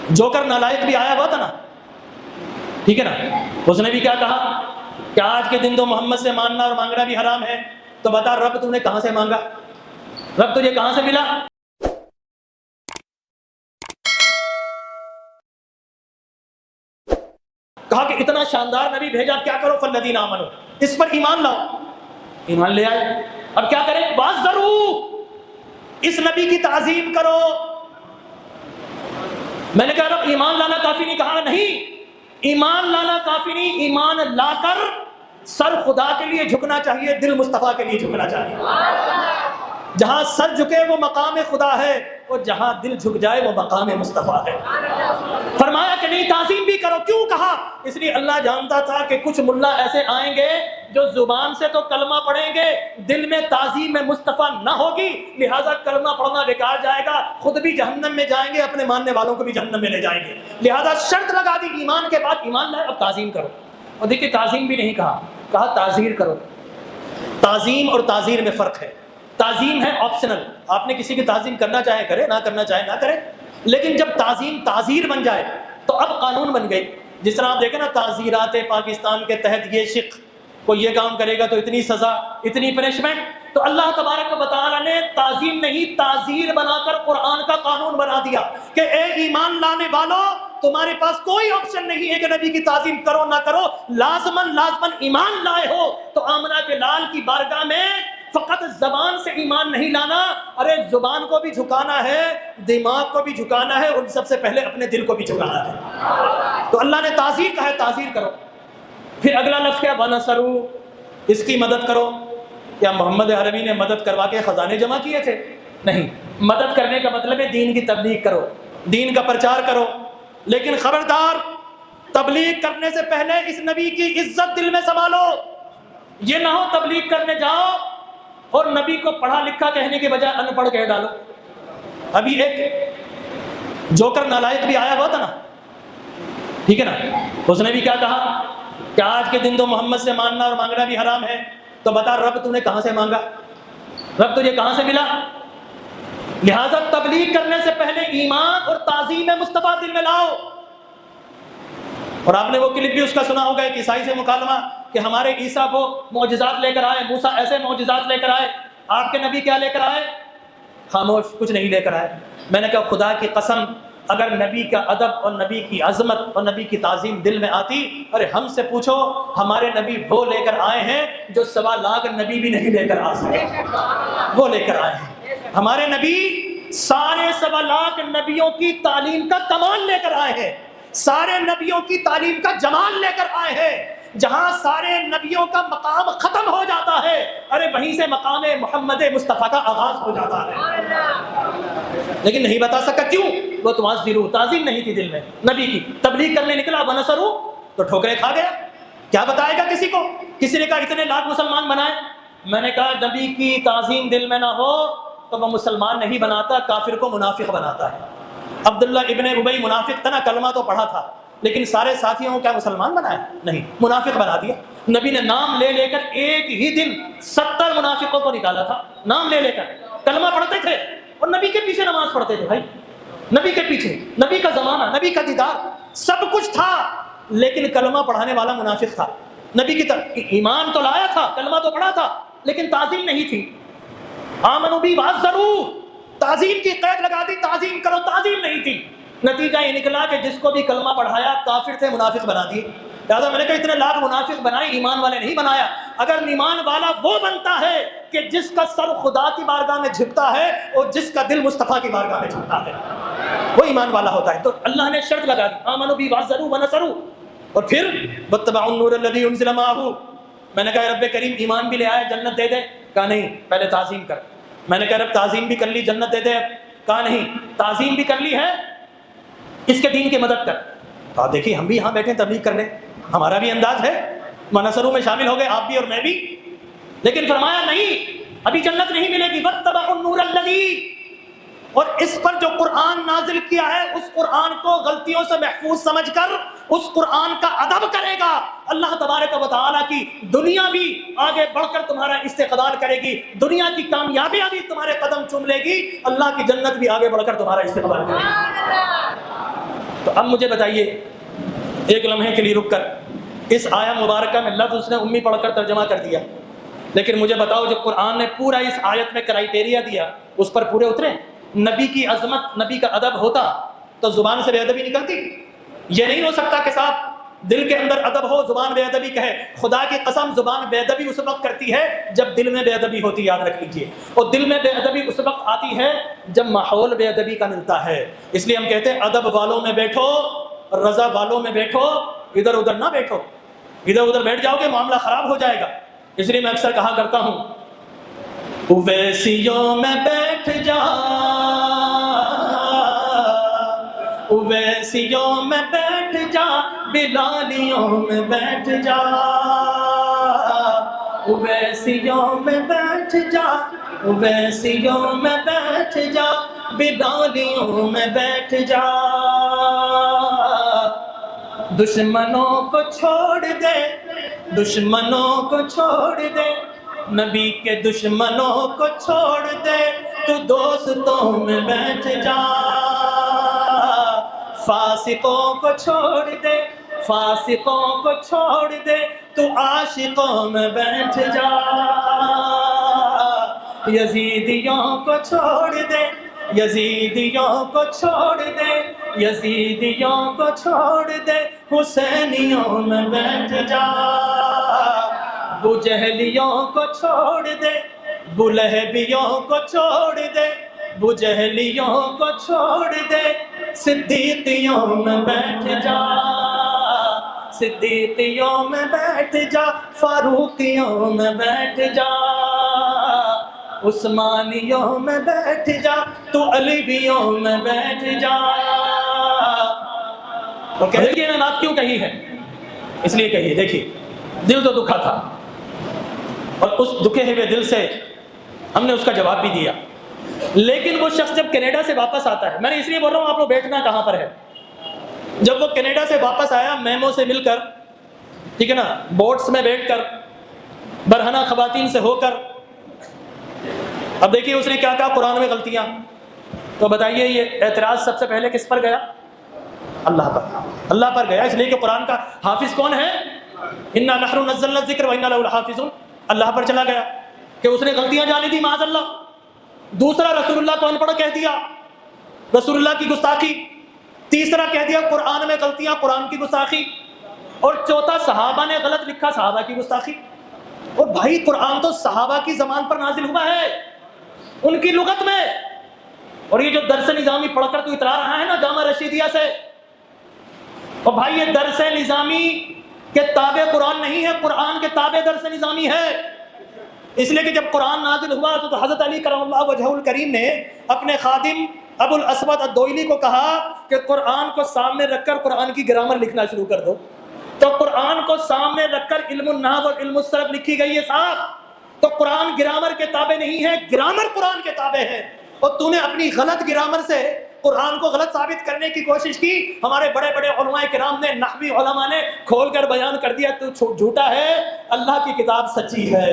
Joker نالائق بھی آیا ہوا تھا نا، ٹھیک ہے نا، اس نے بھی کیا کہا کہ آج کے دن تو محمد سے ماننا اور مانگنا بھی حرام ہے، تو بتا رب تو نے کہاں سے مانگا، رب تجھے کہاں سے ملا؟ کہا کہ اتنا شاندار نبی بھیجا، کیا کرو؟ فالذین آمنوا، اس پر ایمان لاؤ، ایمان لے آئے۔ اب کیا کریں؟ اس نبی کی تعظیم کرو۔ میں نے کہا رب ایمان لانا کافی نہیں، کہا نہیں، ایمان لانا کافی نہیں، ایمان لا کر سر خدا کے لیے جھکنا چاہیے، دل مصطفیٰ کے لیے جھکنا چاہیے۔ جہاں سر جھکے وہ مقام خدا ہے، اور جہاں دل جھک جائے وہ مقام مصطفیٰ ہے۔ فرمایا کہ نہیں، تعظیم بھی کرو۔ کیوں کہا؟ اس لیے اللہ جانتا تھا کہ کچھ ملا ایسے آئیں گے جو زبان سے تو کلمہ پڑھیں گے، دل میں تعظیم مصطفیٰ نہ ہوگی، لہٰذا کلمہ پڑھنا بیکار جائے گا، خود بھی جہنم میں جائیں گے، اپنے ماننے والوں کو بھی جہنم میں لے جائیں گے۔ لہٰذا شرط لگا دی، ایمان کے بعد ایمان لائے، اب تعظیم کرو۔ اور دیکھیے تعظیم بھی نہیں کہا تعزیر کرو۔ تعظیم اور تعزیر میں فرق ہے۔ تعظیم ہے آپشنل، آپ نے کسی کی تعظیم کرنا چاہے کرے، نہ کرنا چاہے نہ کرے، لیکن جب تعظیم تعزیر بن جائے تو اب قانون بن گئی۔ جس طرح آپ دیکھیں نا تعزیرات پاکستان کے تحت، یہ شق کوئی یہ کام کرے گا تو اتنی سزا، اتنی پنشمنٹ، تو اللہ تبارک و تعالی نے تعظیم نہیں تعزیر بنا کر قرآن کا قانون بنا دیا کہ اے ایمان لانے والوں، تمہارے پاس کوئی آپشن نہیں ہے کہ نبی کی تعظیم کرو نہ کرو، لازماً ایمان لائے ہو تو آمنہ کے لال کی بارگاہ میں فقط زبان سے ایمان نہیں لانا، ارے زبان کو بھی جھکانا ہے، دماغ کو بھی جھکانا ہے، اور سب سے پہلے اپنے دل کو بھی جھکانا ہے۔ تو اللہ نے تعزیر کہا ہے، تعزیر کرو۔ پھر اگلا لفظ کیا؟ وَنَصَرُوا، اس کی مدد کرو۔ کیا محمد عربی نے مدد کروا کے خزانے جمع کیے تھے؟ نہیں، مدد کرنے کا مطلب ہے دین کی تبلیغ کرو، دین کا پرچار کرو، لیکن خبردار تبلیغ کرنے سے پہلے اس نبی کی عزت دل میں سنبھالو۔ یہ نہ ہو تبلیغ کرنے جاؤ اور نبی کو پڑھا لکھا کہنے کے بجائے ان پڑھ کہہ ڈالو۔ ابھی ایک جوکر نالائق بھی آیا ہوا تھا نا، ٹھیک ہے نا، اس نے بھی کیا کہا کہ آج کے دن تو محمد سے ماننا اور مانگنا بھی حرام ہے، تو بتا رب تو نے کہاں سے مانگا، رب تجھے کہاں سے ملا؟ لہٰذا تبلیغ کرنے سے پہلے ایمان اور تعظیم مصطفیٰ دل میں لاؤ۔ اور آپ نے وہ کلپ بھی اس کا سنا ہوگا، ایک عیسائی سے مکالمہ کہ ہمارے عیسیٰ کو معجزات لے کر آئے، موسیٰ ایسے معجزات لے کر آئے، آپ کے نبی کیا لے کر آئے؟ خاموش، کچھ نہیں لے کر آئے۔ میں نے کہا خدا کی قسم، اگر نبی کا ادب اور نبی کی عظمت اور نبی کی تعظیم دل میں آتی، ارے ہم سے پوچھو، ہمارے نبی وہ لے کر آئے ہیں جو 1.25 لاکھ نبی بھی نہیں لے کر آ سکے، وہ لے کر آئے ہیں۔ ہمارے نبی سارے 1.25 لاکھ نبیوں کی تعلیم کا کمال لے کر آئے ہیں، سارے نبیوں کی تعلیم کا جمال لے کر آئے ہیں۔ جہاں سارے نبیوں کا مقام ختم ہو جاتا ہے، ارے وہیں سے مقام محمد مصطفیٰ کا آغاز ہو جاتا ہے۔ لیکن نہیں بتا سکا، کیوں؟ وہ تعظیم، تعظیم نہیں تھی دل میں نبی کی۔ تبلیغ کرنے نکلا وَنَصَرُوا تو ٹھوکریں کھا گیا۔ کیا بتائے گا کسی کو؟ کسی نے کہا اتنے لاکھ مسلمان بنائے، میں نے کہا نبی کی تعظیم دل میں نہ ہو تو وہ مسلمان نہیں بناتا، کافر کو منافق بناتا ہے۔ عبداللہ ابن ابی منافق تھا نا، کلمہ تو پڑھا تھا، لیکن سارے ساتھیوں کو کیا مسلمان بنایا؟ نہیں، منافق بنا دیا۔ نبی نے نام لے لے کر ایک ہی دن 70 منافقوں کو نکالا تھا، نام لے لے کر۔ کلمہ پڑھتے تھے اور نبی کے پیچھے نماز پڑھتے تھے، بھائی نبی کے پیچھے، نبی کا زمانہ، نبی کا دیدار، سب کچھ تھا، لیکن کلمہ پڑھانے والا منافق تھا۔ نبی کی ایمان تو لایا تھا، کلمہ تو پڑھا تھا، لیکن تعظیم نہیں تھی۔ آمنوا بی وعزروہ، تعظیم کی قید لگا دی، تعظیم کرو، تعظیم نہیں تھی۔ نتیجہ یہ نکلا کہ جس کو بھی کلمہ پڑھایا کافر تھے، منافق بنا دیے۔ لہٰذا میں نے کہا اتنے لاکھ منافق بنائے، ایمان والے نہیں بنایا۔ اگر ایمان والا وہ بنتا ہے کہ جس کا سر خدا کی بارگاہ میں جھکتا ہے اور جس کا دل مصطفیٰ کی بارگاہ میں جھکتا ہے، وہ ایمان والا ہوتا ہے۔ تو اللہ نے شرط لگا دی، آمنوا بی وعزروہ ونصروا، اور پھر واتبعوا النور الذی انزل معہ۔ میں نے کہا رب کریم ایمان بھی لے آئے، جنت دے دے؟ کہا نہیں، پہلے تعظیم کر۔ میں نے کہا رب تعظیم بھی کر لی، جنت دے دے؟ کہا نہیں، تعظیم بھی کر لی ہے، اس کے دین کی مدد کر۔ تو دیکھیے ہم بھی یہاں بیٹھے تبلیغ کر لیں، ہمارا بھی انداز ہے، وَنَصَرُوا میں شامل ہو گئے آپ بھی اور میں بھی، لیکن فرمایا نہیں، ابھی جنت نہیں ملے گی۔ وَاتَّبَعُوا النُّورَ الَّذِي، اور اس پر جو قرآن نازل کیا ہے اس قرآن کو غلطیوں سے محفوظ سمجھ کر اس قرآن کا ادب کرے گا، اللہ تبارک و تعالیٰ کی دنیا بھی آگے بڑھ کر تمہارا استقبال کرے گی، دنیا کی کامیابیاں بھی تمہارے قدم چوم لے گی، اللہ کی جنت بھی آگے بڑھ کر تمہارا استقبال کرے گی۔ تو اب مجھے بتائیے ایک لمحے کے لیے رک کر، اس آیا مبارکہ میں لفظ اس نے امی پڑھ کر ترجمہ کر دیا، لیکن مجھے بتاؤ جب قرآن نے پورا اس آیت میں کرائیٹیریا دیا اس پر پورے اترے؟ نبی کی عظمت، نبی کا ادب ہوتا تو زبان سے بے ادبی نکلتی؟ یہ نہیں ہو سکتا کہ صاحب دل کے اندر ادب ہو زبان بے ادبی کہے۔ خدا کی قسم زبان بے ادبی اس وقت کرتی ہے جب دل میں بے ادبی ہوتی، یاد رکھ لیجئے، اور دل میں بے ادبی اس وقت آتی ہے جب ماحول بے ادبی کا ملتا ہے۔ اس لیے ہم کہتے ہیں ادب والوں میں بیٹھو، رضا والوں میں بیٹھو، ادھر ادھر نہ بیٹھو، ادھر ادھر بیٹھ جاؤ گے معاملہ خراب ہو جائے گا۔ اس لیے میں اکثر کہا کرتا ہوں اویسیوں میں بیٹھ جا، اویسیوں میں بیٹھ جا، بلالیوں میں بیٹھ جا، اویسیوں میں بیٹھ جا، اویسیوں میں بیٹھ جا، بلالیوں میں بیٹھ جا، دشمنوں کو چھوڑ دے، دشمنوں کو چھوڑ دے، نبی کے دشمنوں کو چھوڑ دے، تو دوستوں میں بیٹھ جا، فاسقوں کو چھوڑ دے، فاسقوں کو چھوڑ دے، تو عاشقوں میں بیٹھ جا، یزیدیوں کو چھوڑ دے، یزیدیوں کو چھوڑ دے، یزیدیوں کو چھوڑ دے، حسینیوں میں بیٹھ جا، بوجہلیوں کو چھوڑ دے، بولہبیوں کو چھوڑ دے، بوجہلیوں کو چھوڑ دے، صدیقیوں میں بیٹھ جا، صدیقیوں میں بیٹھ جا، فاروقیوں میں بیٹھ جا، عثمانیوں میں بیٹھ جا، تو علیویوں میں بیٹھ جا۔ تو کہیے میں بات کیوں کہی ہے؟ اس لیے کہیے، دیکھیے دل تو دکھا تھا، اور اس دکھے ہوئے دل سے ہم نے اس کا جواب بھی دیا، لیکن وہ شخص جب کینیڈا سے واپس آتا ہے، میں نے اس لیے بول رہا ہوں آپ لوگ بیٹھنا کہاں پر ہے، جب وہ کینیڈا سے واپس آیا میمو سے مل کر، ٹھیک ہے نا، بوٹس میں بیٹھ کر، برہنہ خواتین سے ہو کر، اب دیکھیے اس نے کیا کہا قرآن میں غلطیاں، تو بتائیے یہ اعتراض سب سے پہلے کس پر گیا؟ اللہ پر، اللہ پر گیا، اس لیے کہ قرآن کا حافظ کون ہے؟ انا نحن نزلنا الذکر وانا له لحافظون، اللہ پر چلا گیا کہ اس نے غلطیاں جانی تھی معاذ اللہ۔ دوسرا رسول اللہ کو ان پڑھ کہہ دیا، رسول اللہ کی گستاخی۔ تیسرا کہہ دیا قرآن میں غلطیاں، قرآن کی گستاخی۔ اور چوتھا صحابہ نے غلط لکھا، صحابہ کی گستاخی۔ اور بھائی قرآن تو صحابہ کی زبان پر نازل ہوا ہے، ان کی لغت میں، اور یہ جو درس نظامی پڑھ کر تو اترا رہا ہے نا جامعہ رشیدیہ سے، اور بھائی یہ درس نظامی کے تابع قرآن نہیں ہے، قرآن کے تابع درس نظامی ہے۔ اس لیے کہ جب قرآن نازل ہوا تو حضرت علی کرم اللہ وجہہ الکریم نے اپنے خادم ابو الاسود الدوئلی کو کہا کہ قرآن کو سامنے رکھ کر قرآن کی گرامر لکھنا شروع کر دو۔ تو قرآن کو سامنے رکھ کر علم النحو اور علم الصرف لکھی گئی ہے صاحب۔ تو قرآن گرامر کے تابع نہیں ہے، گرامر قرآن کے تابع ہے، اور تو نے اپنی غلط گرامر سے قرآن کو غلط ثابت کرنے کی کوشش کی۔ ہمارے بڑے بڑے علماء کرام نے، نحوی علماء نے کھول کر بیان کر دیا تو جھوٹا ہے، اللہ کی کتاب سچی ہے۔